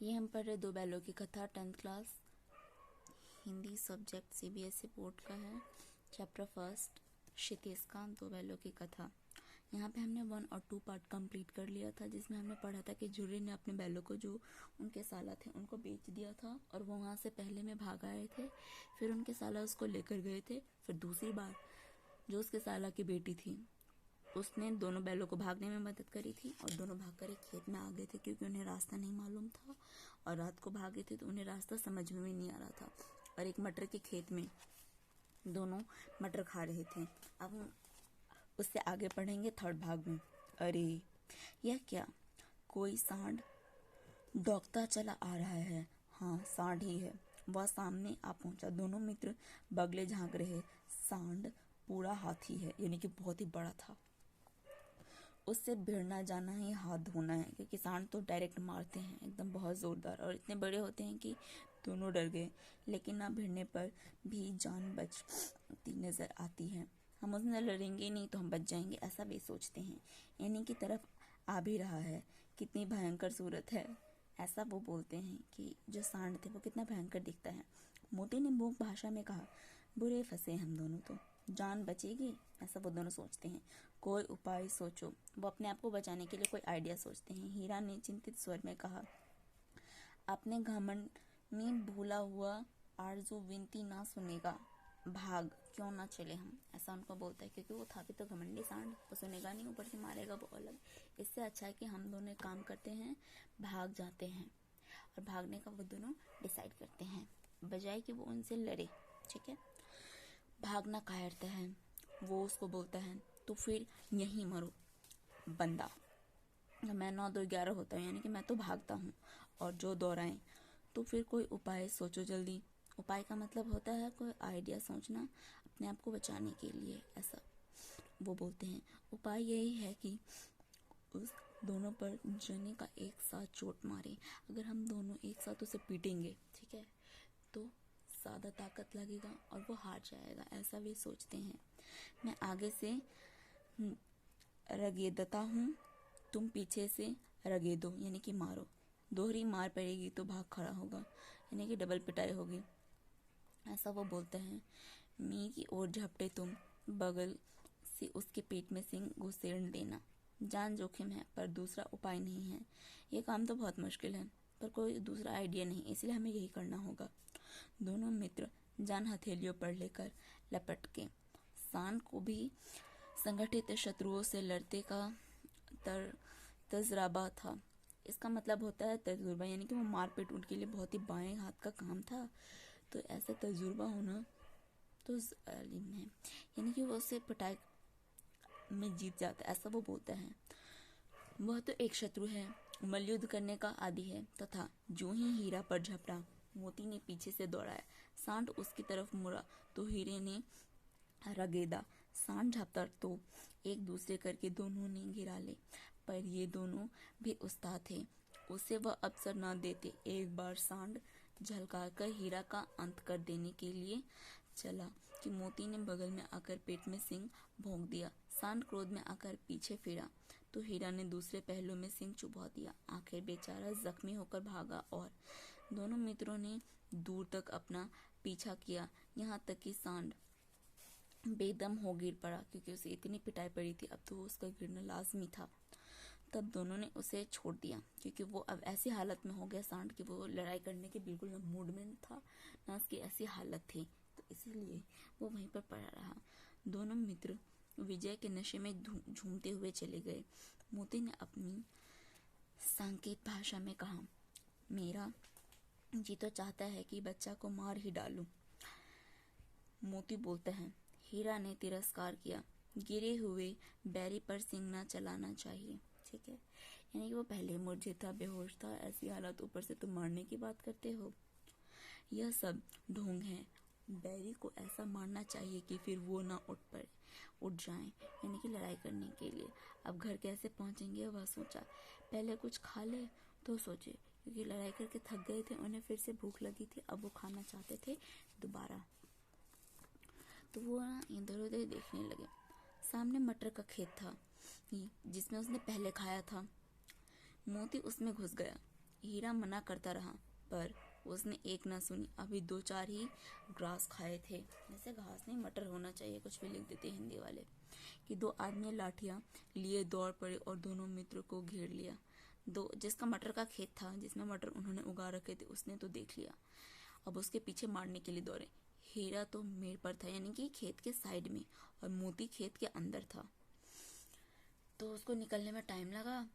ये हम पढ़ रहे दो बैलों की कथा 10th class Hindi subject CBSE board का है। चैप्टर फर्स्ट क्षितिज का दो बैलों की कथा। यहाँ पे हमने 1 और 2 पार्ट कंप्लीट कर लिया था, जिसमें हमने पढ़ा था कि झुर्री ने अपने बैलों को जो उनके साला थे उनको बेच दिया था और वो वहाँ से पहले में भाग आए थे। फिर उनके साला उसको लेकर गए थे। फिर दूसरी बार जो उसके साला की बेटी थी उसने दोनों बैलों को भागने में मदद करी थी और दोनों भागकर एक खेत में आ गए थे, क्योंकि उन्हें रास्ता नहीं मालूम था और रात को भागे थे तो उन्हें रास्ता समझ में भी नहीं आ रहा था। और एक मटर के खेत में दोनों मटर खा रहे थे। अब हम उससे आगे पढ़ेंगे थर्ड भाग में। अरे यह क्या, कोई सांड दौड़ता चला आ रहा है। हाँ, सांड ही है। वह सामने आ पहुंचा। दोनों मित्र बगले झांक रहे। सांड पूरा हाथी है, यानी कि बहुत ही बड़ा था। उससे भिड़ना जाना ही हाथ धोना है, क्योंकि सांड तो डायरेक्ट मारते हैं एकदम बहुत जोरदार और इतने बड़े होते हैं कि दोनों डर गए। लेकिन ना भिड़ने पर भी जान बचती नजर आती है। हम उससे लड़ेंगे नहीं तो हम बच जाएंगे, ऐसा वे सोचते हैं। इन्हीं की तरफ आ भी रहा है। कितनी भयंकर सूरत है, ऐसा वो बोलते हैं कि जो सांड थे वो कितना भयंकर दिखता है। मोती ने मूक भाषा में कहा, बुरे फंसे हम दोनों तो, जान बचेगी, ऐसा वो दोनों सोचते हैं। कोई उपाय सोचो। वो अपने आप को बचाने के लिए कोई आइडिया सोचते हैं। हीरा ने चिंतित स्वर में कहा, अपने घमंड में भूला हुआ आरजू विनती ना सुनेगा, भाग क्यों ना चले हम, ऐसा उनको बोलता है। क्योंकि वो था भी तो घमंडी सांड, वो सुनेगा नहीं, ऊपर से मारेगा वो अलग। इससे अच्छा है कि हम दोनों काम करते हैं, भाग जाते हैं। और भागने का वो दोनों डिसाइड करते हैं, बजाय कि वो उनसे लड़े। ठीक है, भागना कायरता है। वो उसको बोलता है, तो फिर यहीं मरो बंदा। मैं 9 2 11 होता हूँ, यानी कि मैं तो भागता हूँ और जो दौड़ाएं। तो फिर कोई उपाय सोचो जल्दी। उपाय का मतलब होता है कोई आइडिया सोचना अपने आप को बचाने के लिए, ऐसा वो बोलते हैं। उपाय यही है कि उस दोनों पर जने का एक साथ चोट मारे। अगर हम दोनों एक साथ उसे पीटेंगे, ठीक है, तो ज़्यादा ताकत लगेगा और वो हार जाएगा, ऐसा वे सोचते हैं। मैं आगे से रगेदता हूँ, तुम पीछे से रगेदो, यानी कि मारो। दोहरी मार पड़ेगी तो भाग खड़ा होगा, यानी कि डबल पिटाई होगी, ऐसा वो बोलता है। मी की ओर झपटे तुम, बगल से उसके पेट में सिंह घुसेड़ देना। जान जोखिम है पर दूसरा उपाय नहीं है। ये काम तो बहुत मुश्किल है पर कोई दूसरा आइडिया नहीं, इसलिए हमें यही करना होगा। दोनों मित्र जान हथेलियों पर लेकर लपट के। सांड को भी संगठित शत्रुओं से लड़ते का तजर्बा था। इसका मतलब होता है तजुर्बा, यानी कि वो मारपीट उनके लिए बहुत ही बाएं हाथ का काम था। तो ऐसा तजुर्बा होना तो जालिम है, यानी कि वो उससे पिटाई में जीत जाता है, ऐसा वो बोलता है। वह तो एक शत्रु है, मल्लयुद्ध करने का आदी है तथा जो ही हीरा पर झपटा, मोती ने पीछे से दौड़ाया। सांड उसकी तरफ मुड़ा तो हीरे ने रगेदा। सांड झपटा तो एक दूसरे करके दोनों ने गिरा ले, पर ये दोनों भी उस्ताद थे, उसे वह अवसर न देते। एक बार सांड झलकाकर हीरा का अंत कर देने के लिए चला कि मोती ने बगल में आकर पेट में सिंह भोंक दिया। सांड क्रोध में आकर पीछे फिरा तो हीरा ने दूसरे पहलू में सिंह चुभा दिया। आखिर बेचारा जख्मी होकर भागा और दोनों मित्रों ने दूर तक अपना पीछा किया, यहाँ तक कि सांड बेदम हो गिर पड़ा, क्योंकि उसे इतनी पिटाई पड़ी थी, अब तो उसका गिरना लाजमी था। तब दोनों ने उसे छोड़ दिया, क्योंकि वो अब ऐसी हालत में हो गया सांड कि वो लड़ाई करने के बिल्कुल न मूड में था, न उसकी ऐसी हालत थी, तो इसीलिए वो वहीं पर पड़ा रहा। दोनों मित्र विजय के नशे में झूमते हुए चले गए। मोती ने अपनी सांकेत भाषा में कहा, मेरा जी तो चाहता है कि बच्चा को मार ही डालूं। मोती बोलता है। हीरा ने तिरस्कार किया, गिरे हुए बैरी पर सिंह न चलाना चाहिए। ठीक है, यानी कि वो पहले मुरझे था, बेहोश था, ऐसी हालत, ऊपर से तुम मारने की बात करते हो। यह सब ढोंग है, बैरी को ऐसा मारना चाहिए कि फिर वो ना उठ जाए, यानी कि लड़ाई करने के लिए। अब घर कैसे पहुंचेंगे वह सोचा, पहले कुछ खा ले तो सोचे, क्योंकि लड़ाई करके थक गए थे, उन्हें फिर से भूख लगी थी, अब वो खाना चाहते थे दोबारा। तो वो ना इधर उधर देखने लगे। सामने मटर का खेत था जिसमें उसने पहले खाया था। मोती उसमें घुस गया। हीरा मना करता रहा, पर उसने एक न सुनी। अभी 2-4 ही ग्रास खाए थे, जैसे घास नहीं मटर होना चाहिए, कुछ भी लिख देते हिंदी वाले। कि 2 आदमी लाठियां लिए दौड़ पड़े और दोनों मित्र को घेर लिया। जिसका मटर का खेत था, जिसमें मटर उन्होंने उगा रखे थे, उसने तो देख लिया। अब उसके पीछे मारने के लिए दौड़े। हीरा तो मेड़ पर था, यानी कि खेत के साइड में, और मोती खेत के अंदर था, तो उसको निकलने में टाइम लगा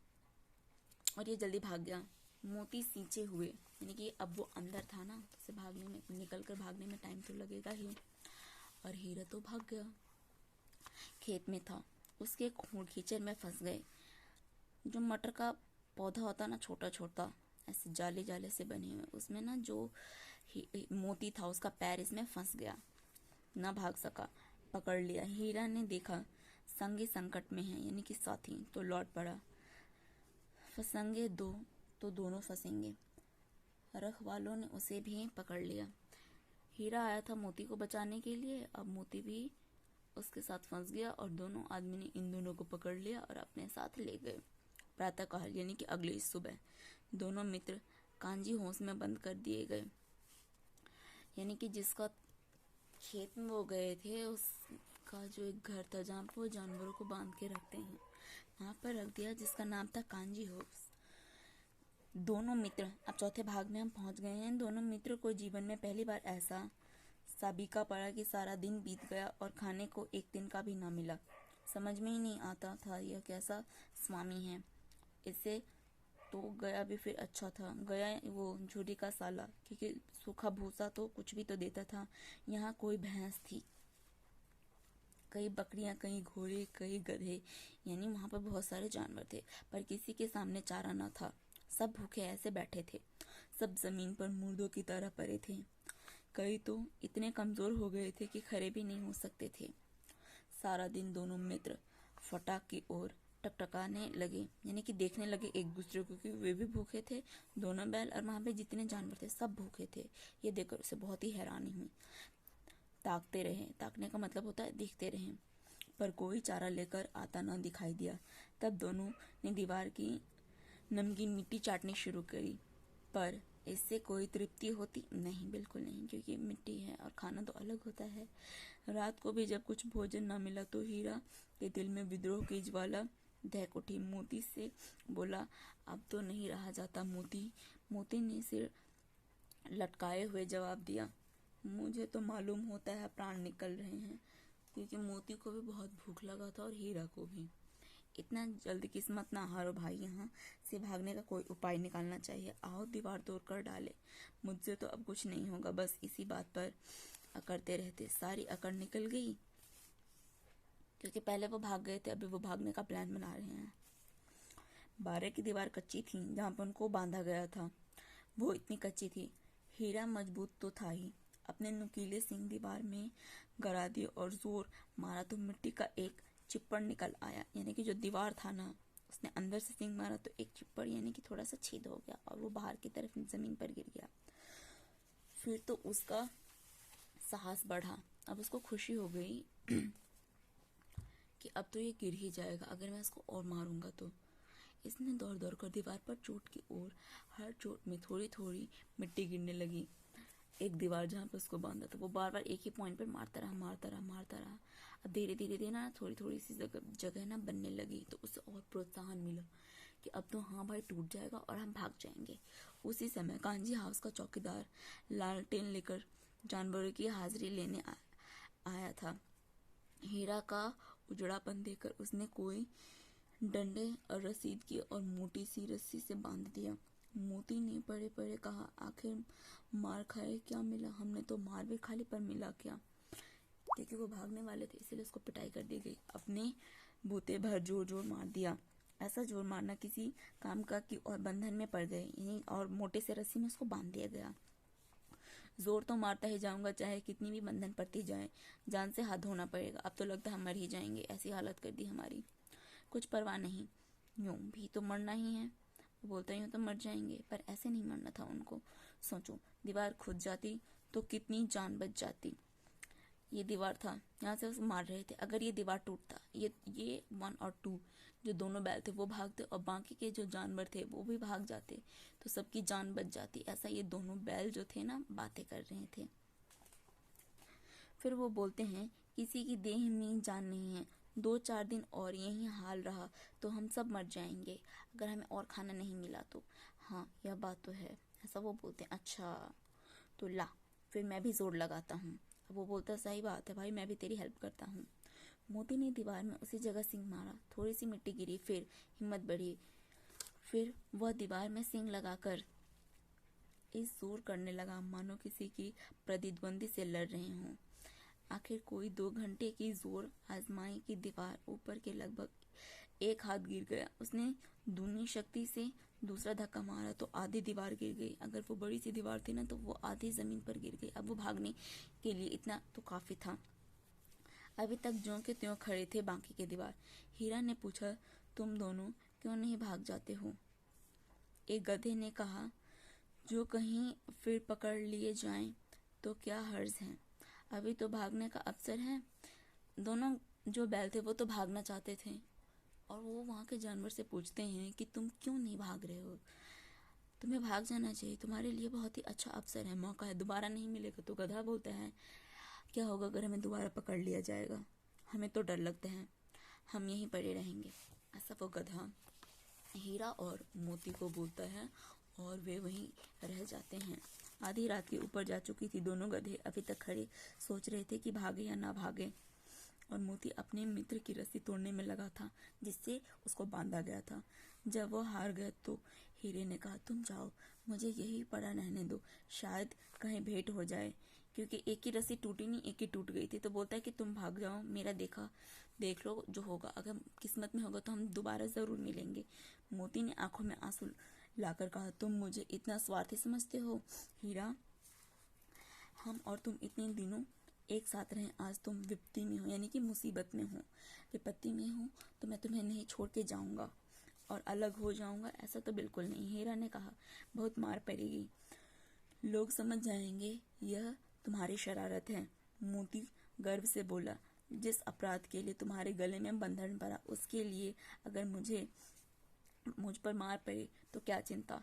और ये जल्दी भाग गया। मोती सींचे हुए, यानी कि अब वो अंदर था ना, तो उसे भागने में, निकल कर भागने में टाइम तो लगेगा ही। और हीरा तो भाग गया, खेत में था, उसके खूंट खींचर में फंस गए। जो मटर का पौधा होता ना, छोटा छोटा, ऐसे जाले जाले से बने हुए, उसमें ना जो मोती था उसका पैर इसमें फंस गया, ना भाग सका। पकड़ लिया। हीरा ने देखा संगी संकट में है, यानी कि साथी, तो लौट पड़ा। फंसेंगे दो तो दोनों फंसेंगे। रखवालों ने उसे भी पकड़ लिया। हीरा आया था मोती को बचाने के लिए, अब मोती भी उसके साथ फंस गया और दोनों आदमी ने इन दोनों को पकड़ लिया और अपने साथ ले गए। प्रातःकाल, यानी कि अगली सुबह, दोनों मित्र कांजी होश में बंद कर दिए गए। यानी कि जिसका खेत में वो गए थे, उसका जो एक घर था जहाँ पर वो जानवरों को बांध के रखते हैं, वहाँ पर रख दिया, जिसका नाम था कांजी होश। दोनों मित्र, अब चौथे भाग में हम पहुंच गए हैं। दोनों मित्र को जीवन में पहली बार ऐसा साबिका पड़ा कि सारा दिन बीत गया और खाने को एक दिन का भी ना मिला। समझ में ही नहीं आता था यह कैसा स्वामी है। इसे तो गया भी फिर अच्छा था, गया वो झूठी का साला, क्योंकि सूखा भूसा तो कुछ भी तो देता था। यहाँ कोई भैंस थी, कई बकरियां, कई घोड़े, कई गधे, यानी वहां पर बहुत सारे जानवर थे, पर किसी के सामने चारा न था। सब भूखे ऐसे बैठे थे, सब जमीन पर मुर्दों की तरह पड़े थे। कई तो इतने कमजोर हो गए थे कि खड़े भी नहीं हो सकते थे। सारा दिन दोनों मित्र फटाक की ओर टकटकाने लगे, यानी कि देखने लगे एक दूसरे को, क्योंकि वे भी भूखे थे। दोनों बैल और वहां पे जितने जानवर थे सब भूखे थे। ये देखकर उसे बहुत ही हैरानी हुई। ताकते रहे, ताकने का मतलब होता है देखते रहे, पर कोई चारा लेकर आता न दिखाई दिया। तब दोनों ने दीवार की नमकीन मिट्टी चाटनी शुरू करी, पर इससे कोई तृप्ति होती नहीं, बिल्कुल नहीं, क्योंकि मिट्टी है और खाना तो अलग होता है। रात को भी जब कुछ भोजन न मिला तो हीरा के दिल में विद्रोह की ज्वाला दहक उठी। मोती से बोला, अब तो नहीं रहा जाता मोती। मोती ने सिर लटकाए हुए जवाब दिया, मुझे तो मालूम होता है प्राण निकल रहे हैं, क्योंकि मोती को भी बहुत भूख लगा था और हीरा को भी। इतना जल्दी किस्मत ना हारो भाई, यहाँ से भागने का कोई उपाय निकालना चाहिए। आओ दीवार तोड़ कर डाले, मुझसे तो अब कुछ नहीं होगा। बस इसी बात पर अकड़ते रहते। सारी अकड़ निकल गई, क्योंकि पहले वो भाग गए थे, अभी वो भागने का प्लान बना रहे हैं। बारह की दीवार कच्ची थी जहाँ पर उनको बांधा गया था, वो इतनी कच्ची थी। हीरा मजबूत तो था ही, अपने नुकीले सिंग दीवार में गड़ा दिए और जोर मारा तो मिट्टी का एक चिप्पड़ निकल आया, यानी कि जो दीवार था ना, उसने अंदर से सिंग मारा तो एक चिप्पड़, यानी कि थोड़ा सा छेद हो गया और वो बाहर की तरफ जमीन पर गिर गया। फिर तो उसका साहस बढ़ा, अब उसको खुशी हो गई कि अब तो ये गिर ही जाएगा अगर मैं इसको और मारूंगा तो। इसने दौड़ दौड़ कर दीवार पर चोट की ओर, हर चोट में थोड़ी थोड़ी मिट्टी गिरने लगी। एक दीवार जहाँ पे उसको बांधा था, वो बार बार एक ही पॉइंट पर मारता रहा, मारता रहा, मारता रहा। अब धीरे धीरे धीरे ना थोड़ी थोड़ी सी जगह ना बनने लगी, तो उसे और प्रोत्साहन मिला कि अब तो हाँ भाई टूट जाएगा और हम भाग जाएंगे। उसी समय कांजी हाउस का चौकीदार लालटेन लेकर जानवरों की हाजिरी लेने आया था। हीरा का उजड़ापन देखकर उसने कोई डंडे और रसीद की और मोटी सी रस्सी से बांध दिया। मोती ने पड़े पड़े कहा, आखिर मार खाए क्या मिला? हमने तो मार भी खा ली, पर मिला क्या? क्योंकि वो भागने वाले थे इसलिए उसको पिटाई कर दी गई। अपने बूते भर जोर जोर मार दिया। ऐसा जोर मारना किसी काम का कि और बंधन में पड़ गए, यानी और मोटे से रस्सी में उसको बांध दिया गया। जोर तो मारता ही जाऊंगा, चाहे कितनी भी बंधन पड़ती जाए, जान से हाथ धोना पड़ेगा। अब तो लगता है हम मर ही जाएंगे, ऐसी हालत कर दी हमारी। कुछ परवाह नहीं, यूं भी तो मरना ही है। वो बोलता यूं तो मर जाएंगे, पर ऐसे नहीं मरना था उनको। सोचो, दीवार खुद जाती तो कितनी जान बच जाती। ये दीवार था, यहाँ से उसे मार रहे थे। अगर ये दीवार टूटता, ये 1 और 2 जो दोनों बैल थे वो भागते और बाकी के जो जानवर थे वो भी भाग जाते, तो सबकी जान बच जाती। ऐसा ये दोनों बैल जो थे ना बातें कर रहे थे। फिर वो बोलते हैं, किसी की देह में जान नहीं है, 2-4 दिन और यही हाल रहा तो हम सब मर जाएंगे, अगर हमें और खाना नहीं मिला तो। हाँ, यह बात तो है, ऐसा वो बोलते हैं। अच्छा, तो ला, फिर मैं भी जोर लगाता हूँ। अब वो बोलता, सही बात है भाई, मैं भी तेरी हेल्प करता हूँ। मोती ने दीवार में उसी जगह सिंग मारा, थोड़ी सी मिट्टी गिरी, फिर हिम्मत बढ़ी। फिर वह दीवार में सिंग लगाकर इस जोर करने लगा मानो किसी की प्रतिद्वंदी से लड़ रहे हों। आखिर कोई 2 घंटे की जोर आजमाई की दीवार ऊपर के लगभग 1 हाथ गिर गया। उसने दूनी शक्ति से दूसरा धक्का मारा तो आधी दीवार गिर गई। अगर वो बड़ी सी दीवार थी ना तो वो आधी जमीन पर गिर गई। अब वो भागने के लिए इतना तो काफी था। अभी तक ज्यों के त्यों खड़े थे बाकी के दीवार। हीरा ने पूछा, तुम दोनों क्यों नहीं भाग जाते हो? एक गधे ने कहा, जो कहीं फिर पकड़ लिए जाएं तो क्या हर्ज है, अभी तो भागने का अवसर है। दोनों जो बैल थे वो तो भागना चाहते थे और वो वहाँ के जानवर से पूछते हैं कि तुम क्यों नहीं भाग रहे हो, तुम्हें भाग जाना चाहिए, तुम्हारे लिए बहुत ही अच्छा अवसर है, मौका है, दोबारा नहीं मिलेगा। तो गधा बोलता है, क्या होगा अगर हमें दोबारा पकड़ लिया जाएगा, हमें तो डर लगता है, हम यहीं पड़े रहेंगे। ऐसा वो गधा हीरा और मोती को बोलता है और वे वहीं रह जाते हैं। आधी रात के ऊपर जा चुकी थी। दोनों गधे अभी तक खड़े सोच रहे थे कि भागे या ना भागे, और मोती अपने मित्र की रस्सी तोड़ने में लगा था जिससे उसको बांधा गया था। जब वो हार गए तो हीरे ने कहा, तुम जाओ, मुझे यही पड़ा रहने दो, शायद कहीं भेंट हो जाए, क्योंकि एक की रस्सी टूटी नहीं, एक की टूट गई थी। तो बोलता है कि तुम भाग जाओ, मेरा देख लो जो होगा, अगर किस्मत में होगा तो हम दोबारा जरूर मिलेंगे। मोती ने आंखों में आंसू लाकर कहा, तुम मुझे इतना स्वार्थी समझते हो हीरा? हम और तुम इतने दिनों एक साथ रहे, आज तुम विपत्ति में हो, यानी कि मुसीबत में हो, विपत्ति में हो, तो मैं तुम्हें नहीं छोड़ के जाऊंगा और अलग हो जाऊंगा, ऐसा तो बिल्कुल नहीं। हीरा ने कहा, बहुत मार पड़ेगी, लोग समझ जाएंगे यह तुम्हारी शरारत है। मोती गर्व से बोला, जिस अपराध के लिए तुम्हारे गले में बंधन पड़ा उसके लिए अगर मुझ पर मार पड़े तो क्या चिंता,